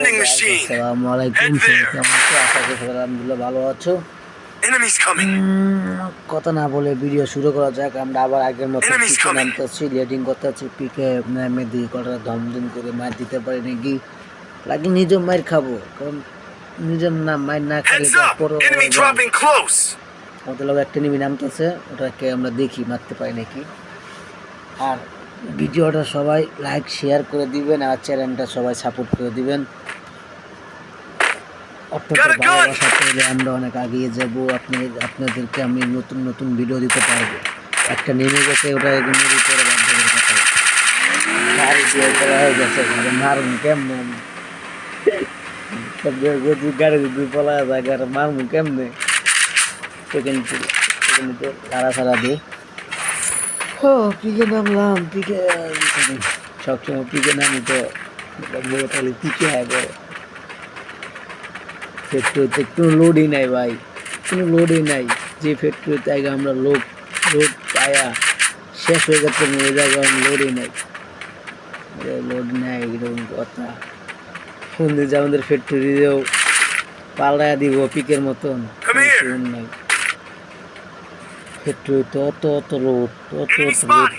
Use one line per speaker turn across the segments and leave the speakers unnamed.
আসসালামু আলাইকুম, কেমন আছো? আশা করি আলহামদুলিল্লাহ ভালো আছো। কথা না বলে ভিডিও শুরু করা যাক। আমরা আবার আগের মতো পিকে নামতেছি, লিডিং করতেছি। পিকে নামে দিই কটা ধমধম করে মার দিতে পারি নাকি, লাগে নিজের মার খাবো, কারণ নিজের নাম মার না খেলে ওদের লোক একটা নিবি নামতেছে, ওটাকে আমরা দেখি মারতে পারি নাকি। আর ভিডিওটা সবাই লাইক শেয়ার করে দিবেন, আর চ্যানেলটা সবাই সাপোর্ট করে দিবেন। ভালোবাসা পেলে আমরা অনেক এগিয়ে যাব। আপনাদেরকে আমি নতুন নতুন ভিডিও দিতে পারবো। একটা নেমে গেছে, ওটা নেমে করে বাধ্যকের কথা গাড়ি দিয়ে করা হয়ে গেছে। মারুন কেমনে গাড়ি যদি পলা যায়, গাড়ি মারুন কেমনে? সেকেন্ড লাড়া ছাড়া দিই। ও পিকে নামলাম, পিকে সবসময় পিকে নামি তো তাহলে পিকে হবে। ফ্যাক্টরিতে কোনো লোডই নাই ভাই, কোনো লোডই নাই। যে ফ্যাক্টরিতে আগে আমরা লোড পায়া শেষ হয়ে যাচ্ছে, ওই জায়গায় লোডই নাই। লোড নেই এরকম কথা। সুন্দর যে আমাদের ফ্যাক্টরিতেও পাল্টায় দিব পিকের মতন, নাই। ফ্যাক্টরিতে অত লোড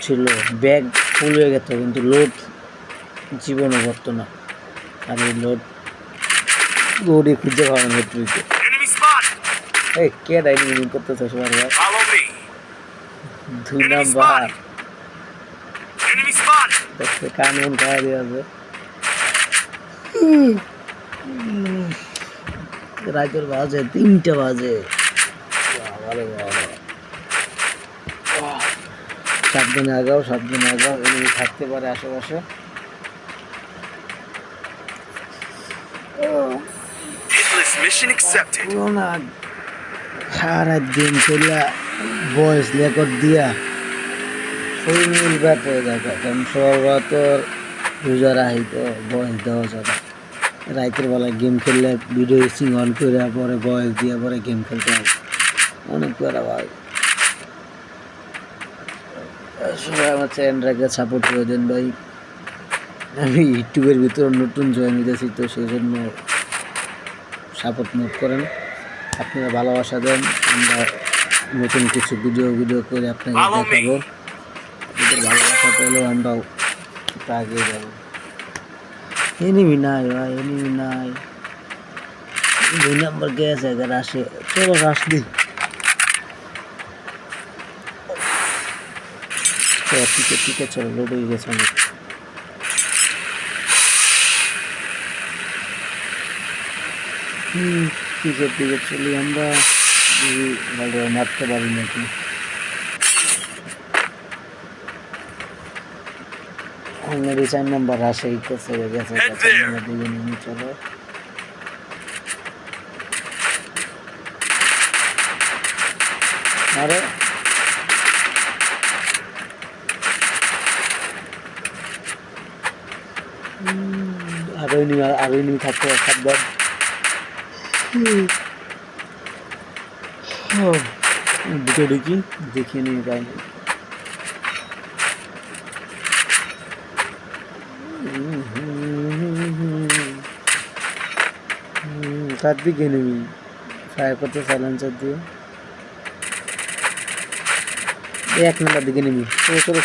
ছিল, ব্যাগ ফুল হয়ে গেত, কিন্তু লোড জীবনে ভরত না। আর এই লোডই খুঁজে পাওয়া না ফ্যাক্টরিতে। এই কে ডাইনিং করতেছে সবার ভাই? 2 নাম্বার দেখতে কানুন খাওয়া দিয়ে আছে। রাতের বাজে 3টা বাজে। সাবধানে আগাও, এমনি থাকতে পারে আশেপাশে। সারা দিন খেলা ভয়েস রেকর্ড দিয়া শরীর ব্যাট হয়ে যায়, কারণ সবার তো রোজা রাখি, তো ভয়েস দেওয়া যাবে। রাতের বেলায় গেম খেললে ভিডিও সিং অন করে পরে ভয়েস দিয়ে পরে গেম খেলতে হবে, অনেক প্যারা ভাই। সবাই আমার চ্যানেলটাকে সাপোর্ট করে দেন ভাই। আমি ইউটিউবের ভিতরে নতুন জয়েন হয়েছি, তো সেই জন্য সাপোর্ট নোট করেন, আপনারা ভালোবাসা দেন। আমরা নতুন কিছু ভিডিও করে আপনাকে দেখাবো। আপনাদের ভালোবাসা পেলেও আমরাও এগিয়ে যাবো। এনিমি নাই ভাই, এনিমি নাই। 2 নাম্বার গেছে, এবার আসে, চলো আসলি টিকে চলো, লোড হয়ে গেছে অনেক। দিকে চলি আমরা, ভালো মারতে পারি নাকি। অলরেডি 4 নাম্বার আসে, গেছে দিকে নেমে চলো। আরে আরো নিয়ে থাকতে সাবধান। দুটো দেখিয়ে নিয়ে যায়নি। তার দিকে নেমি ফায়ার করতে সাইলেন্সার দিয়ে 1 নাম্বার দিকে নেমি। চলো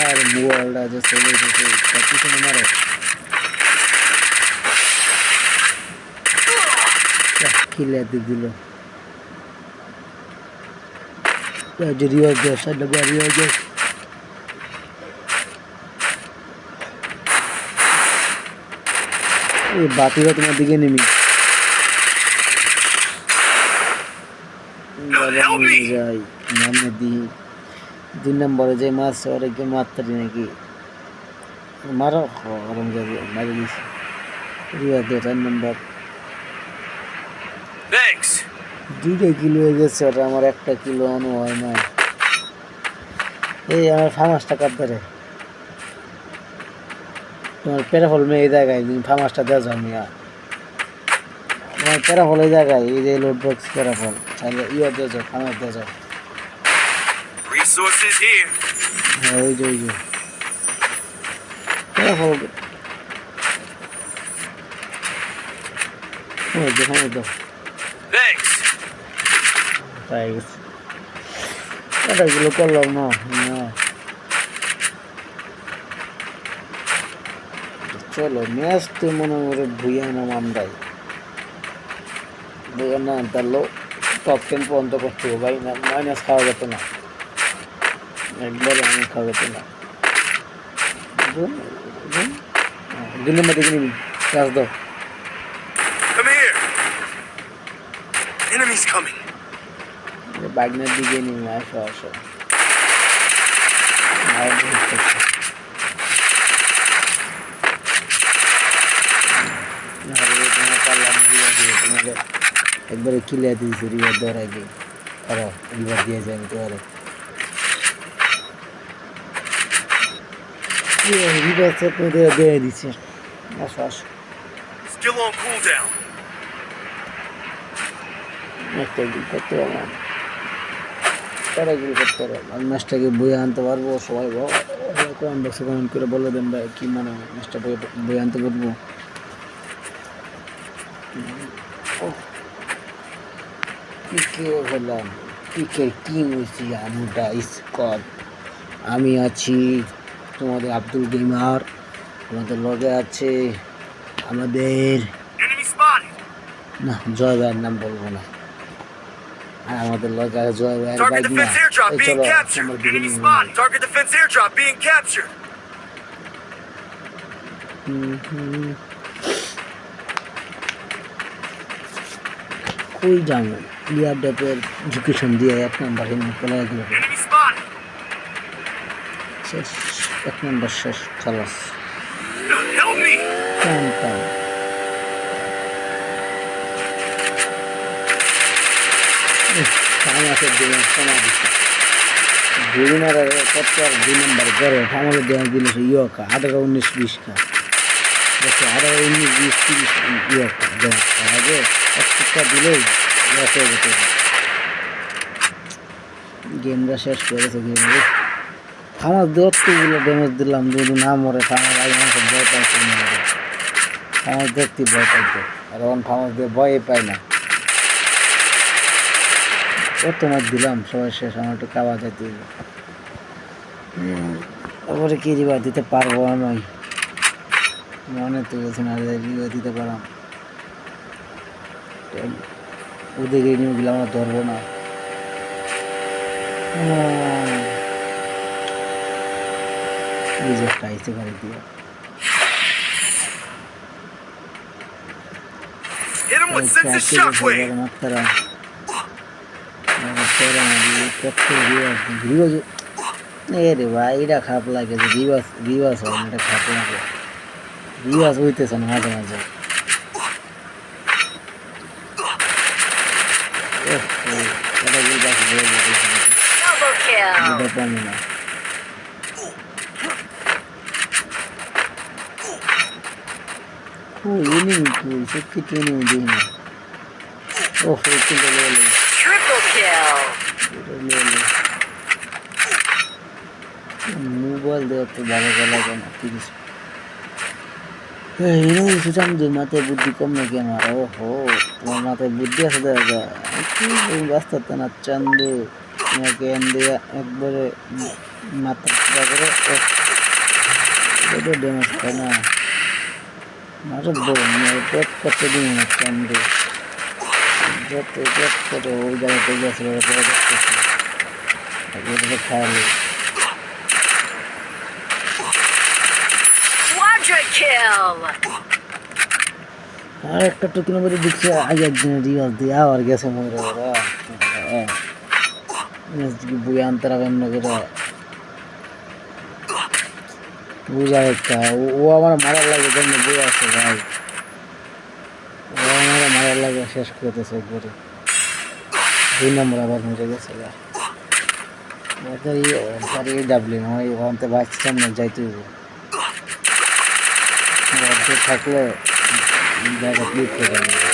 আর মোবাইলটা যে চলে এসেছে তার পিছনে মারো। কিলে দিল বাতিরা তোমার দিকে নেমি যাই নামে দিই। 2 নম্বরে যে মাছ ওরে মারতে নাকি মারো গরম যাবে, মারি দিছি। 4 নম্বর 2টা কিলো হয়ে গেছে, ওটা আমার 1টা কিলো আনো হয় না। এই আমার 5 টাকার ধরে তোমার প্যারাফল মেয়ে এই জায়গায় ফার্মাসটা দেওয়া যায় মিয়া তোমার প্যারাফল এই জায়গায় এই যে লোড বক্স প্যারাফল তাহলে ইয়ে দেওয়া যায় ফার্মাস দেওয়া যায়
Resources here.
হ্যাঁ ওই যে প্যারাফল ফার্মাস দাও
Thanks.
তাই গেছে এটাগুলো করলাম না চলো ম্যাচ তো মনে করে ভুইয়া নাম আমরাই ভুইয়া না আনতারলো টপ 10 পর্যন্ত করতে হবে ভাই মাইনাস খাওয়া যেত না একবারে আমি খাওয়া যেত না 2 নম্বর দিকে নিবি কাজ দাও
Come here. Enemies coming.
বাগনের দিকে নিবি আসো একবারে কিলিয়া দিয়েছি রিভার দেওয়ার আগে খারাপ রিভার দিয়ে যায় তোমার রিভার দিয়ে দিচ্ছে আসো
Still on cooldown.
একটা গুল করতে পারলাম তারা গুল করতে পারলাম ম্যাচটাকে বয়ে আনতে পারবো সবাই কমেন্ট বক্সে কমেন্ট করে বলে দেন ভাই কি মনে হয় ম্যাচটা বয়ে আনতে পারবো হলাম পিকের টিম হয়েছি আমরা স্কোয়াড আমি আছি তোমাদের আব্দুল গেমার তোমাদের লগে আছে আমাদের
Enemy spotted.
না জয় ভাইয়ের নাম বলবো না আর আমাদের লগে আছে জয় ভাইয়ের
Target
বাইক না
defense airdrop
এই
being
চলো
captured.
আমার দিকে
Enemy
নিয়ে
spotted. Target defense airdrop being captured.
কই যাবো লিয়ার ডেপের এডুকেশন দিয়ে 1 নম্বর পড়ায় গেল
Enemy spotted.
শেষ 1 নম্বর শেষ খালাস
Help me.
টান ফার্মাসের দিনে কমা দিচ্ছে দুদিনের কত আর 2 নম্বর করে ফার্মাসের দেওয়া দিল সে ইয়কা 18 19 20 কা দেখো 18 19 20 30 ইয়কা আগে একটা দিলেই লস হয়ে যেত গেমটা শেষ করেছে গেমে ফার্মাস দেওয়ারগুলো ড্যামেজ দিলাম যদি না মরে ফার্মাস আগে মানুষের ভয় পাইছে ফার্মাস দেখতে ভয় পাইতো আর এখন ফার্মাস দিয়ে ভয়ই পায় না কত মাছ দিলাম সবাই শেষ আমার একটু খাওয়া যাইতে তারপরে কি রিভার দিতে পারবো নয় মনে তো গেছে না রিভার দিতে পারলাম ওদের রেনিউগুলো আমরা ধরবো না রিজেক্ট আইসে গাড়ি দিয়ে
Hit him with sense of shockwave.
মাত্রা রে ভাই এটা খারাপ লাগে যে রিভার্স হয় না এটা খারাপ লাগে রিভার্স হইতেছে না মাঝে মাঝে পানি না সে কিছু নেই দিই না ও
Triple kill.
মোবাইল দেওয়া তো ভালো লাগে না 30 এই মাথায় বুদ্ধি কম নাকি আমার ও হো তোমার মাথায় বুদ্ধি আছে দাদা ব্যস্ত না চান্দু তোমাকে দিয়ে একবারে মাথা করে ড্যামেজ খায় না মারে বল পেট করতে দিন না চান্দু যত পেট করে ওই জায়গাতে গেছে খাওয়ালে
Quadra kill.
আর একটা টুকি নম্বরে দেখছি আগে একদিনের রিভার্স দিয়ে আবার গেছে মরে ওরা বই আনতে রাখেন না করে বুঝা একটা ও আমার মারার লাগে জন্য বই আছে ভাই ও আমার মারার লাগে শেষ করতেছে একবারে 2 নম্বর আবার মরে গেছে ডাবলিন হয় ওখান থেকে বাঁচতাম না যাইতে পাশে থাকলে জায়গা ক্লিক করে দেবে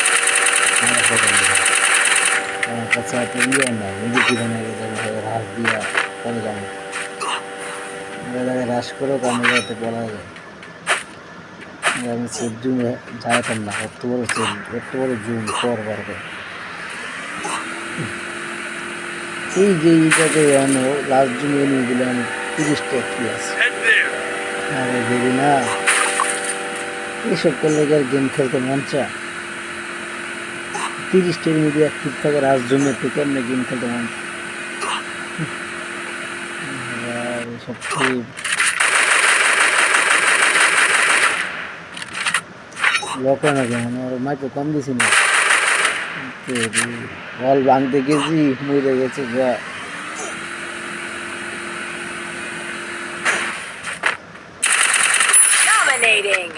আমার কাছে এত ইয়ে না নিজে জীবনে হ্রাস দিয়া করে যাবো জায়গায় হ্রাস করেও কামড় যাতে বলা যায় আমি সেফ জুমে যাইতাম না এত বড় জুম করবার এই যে এইটাতে আমি লাস্ট জুমে নিয়ে গেলে আমি 30টা প্লাস
Head there.
আরে দেরি না এইসব করলে কি আর গেম খেলতে মন চায় 30টার মধ্যে অ্যাক্টিভ থাকে লাস্ট জুমে থেকে এমনি গেম খেলতে মন চায় এইসব লকে না কেন আর মাইকে কম দিছি না বল ভাঙতে গেছি মরে গেছে যা
Dominating.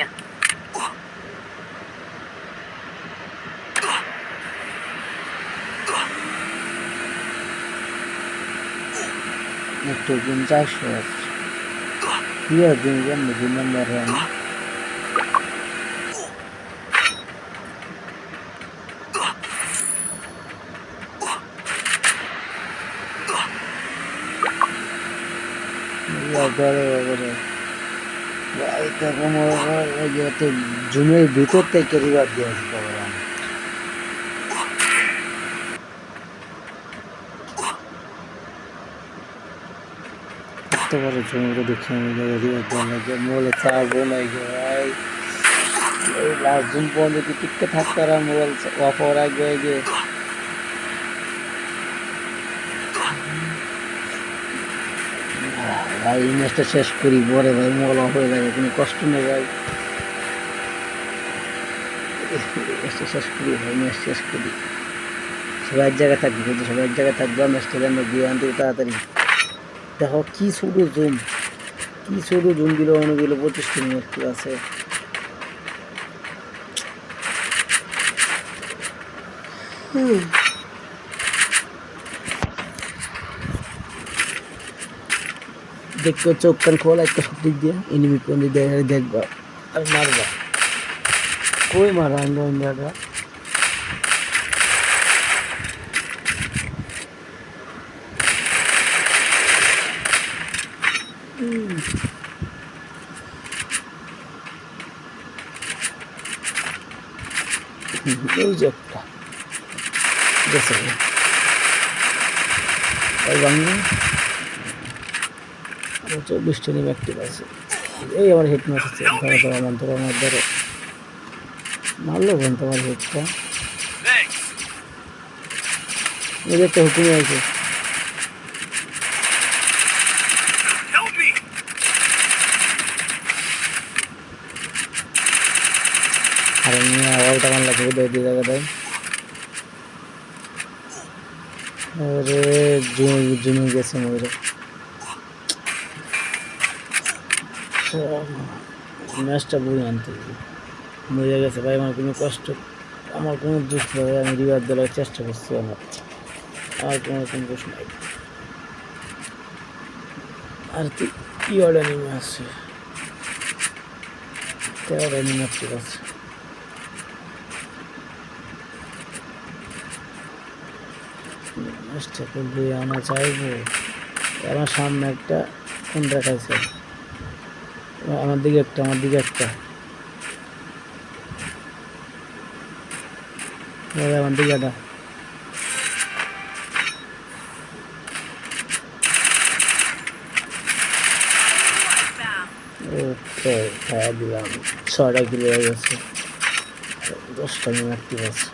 একটু দিন 400 আছে কি আর দিন কেমন 2 নম্বর রান জুমের ভিতর থেকে রিভার দিয়ে আসতে হবে এত বড় জমিটা দেখে আমি রিভার দেওয়া লাগে মোবাইলে চার্জও নাই ভাই এই লাস্ট জুম পর্যন্ত যদি টিকতে থাকতে আর মোবাইল অফ হওয়ার আগে গিয়ে ভাই এই ম্যাচটা শেষ করি পরে ভাই মোবাইল অফ হয়ে যাবে কোনো কষ্ট নেই ভাই ম্যাচটা শেষ করি ভাই ম্যাচ শেষ করি সবাই এক জায়গায় থাকবে কিন্তু সবাই এক জায়গায় থাকবে ম্যাচটা যেন দিয়ে আনতে তাড়াতাড়ি দেখো কি ছোটো জুম দিল অনেকগুলো 25 মিনিট আছে দেখো চোখ কান খোলা একটা সব দিক দিয়ে এনিমি কোন দিক দিয়ে দেখবা আর মারবা কই মারা ইন্ডিয়াটা ওই যে একটা গেছে ওই বাংলা 24টা নিয়ে অ্যাক্টিভ আছে এই আমার হেড মাছ আছে আমার ধরো মারলো বোন তোমার হেডটা
Thanks.
ওই একটা হুকুমে আছে
Help me.
আর নিয়ে ওয়ালটা মারলা করে দেয় দুই জায়গাটায় আরে জমে গেছে মরে ম্যাচটা বই আনতে মরে গেছে ভাই আমার কোনো কষ্ট আমার কোনো দোষ নেই আমি রিভার দেওয়ার চেষ্টা করছি আমার কোনো দোষ নাই আর তুই কি অর্ডার নেমে আসছে 13টা নেমে ঠিক আছে ম্যাচটাকে বই আনা চাইবো আমার সামনে একটা কোন দেখাইছে আমার দিকে একটা আমার দিকে একটা ওকে খাওয়া দিলাম 6টা কিলো হয়ে গেছে 10টা মিনিট ঠিক আছে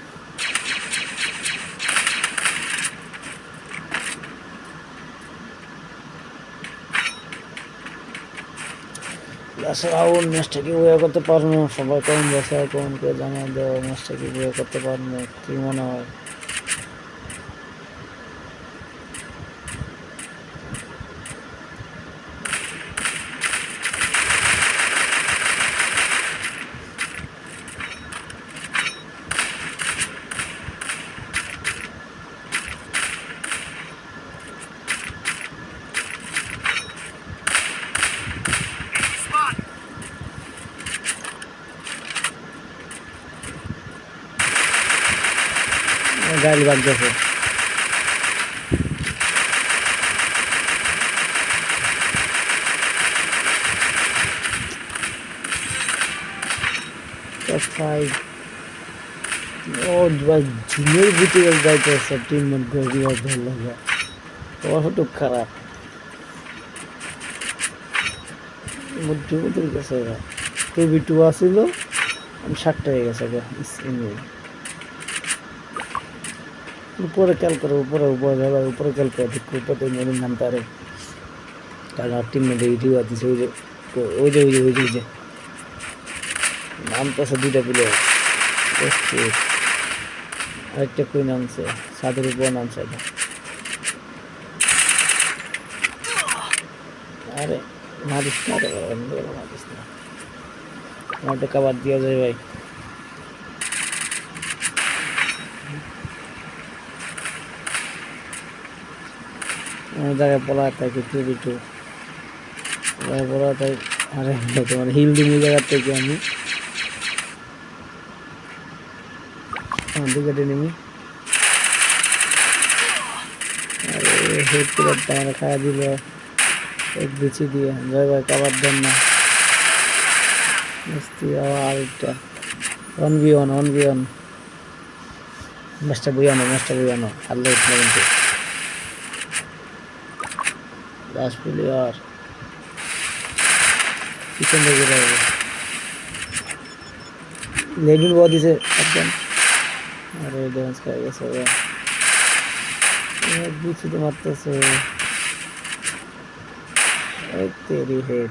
রাউন্ড ম্যাচটা কি বয়ে করতে পারবো সবাই কম বসে কম করে জানিয়ে দেওয়া ম্যাচটা কি বয়ে করতে পারবো কি মনে হয়
Spot.
গাড়ি বাগ গেছে ফাইভ ও ভাই ঝুমের ভিতরে যাইতেছে টিম মেট গড়ি ভালো লাগে তো খারাপ মধ্যে মধ্যে গেছে টু বি টু আসিল আমি 60টা হয়ে গেছে উপরে খেয়াল করো উপরে উপরে যাবে উপরে খেয়াল করে দেখো উপরে মেরে নামতে আরে কারণ আর টিম মেটে ইউটিউব আছে ওই যে নামতেছে দুইটা প্লেয়ার আরেকটা কই নামছে সাদের উপর নামছে এটা আরে মারিস না রে মারিস না আমাদের কাবার দিয়া যায় ভাই আমার জায়গায় পড়া থাকে টু বি টু পড়া থাকে আরে তোমার হিল দিন জায়গার থেকে আমি দিকে নেমি আরে হেড প্লেয়ারটা আমার খাওয়া দিল এক দিচ্ছি দিয়ে জায়গায় কাবার দেন না মিস্তি আবার একটা 1v1 ম্যাচটা বুঝানো আল্লাহ উঠলো কিন্তু লাস্ট প্লেয়ার পিছন দিকে যাবে লেডিল বল দিছে একদম আরে ড্যান্স করে গেছে দিচ্ছি তো মারতেছে তেরি হেড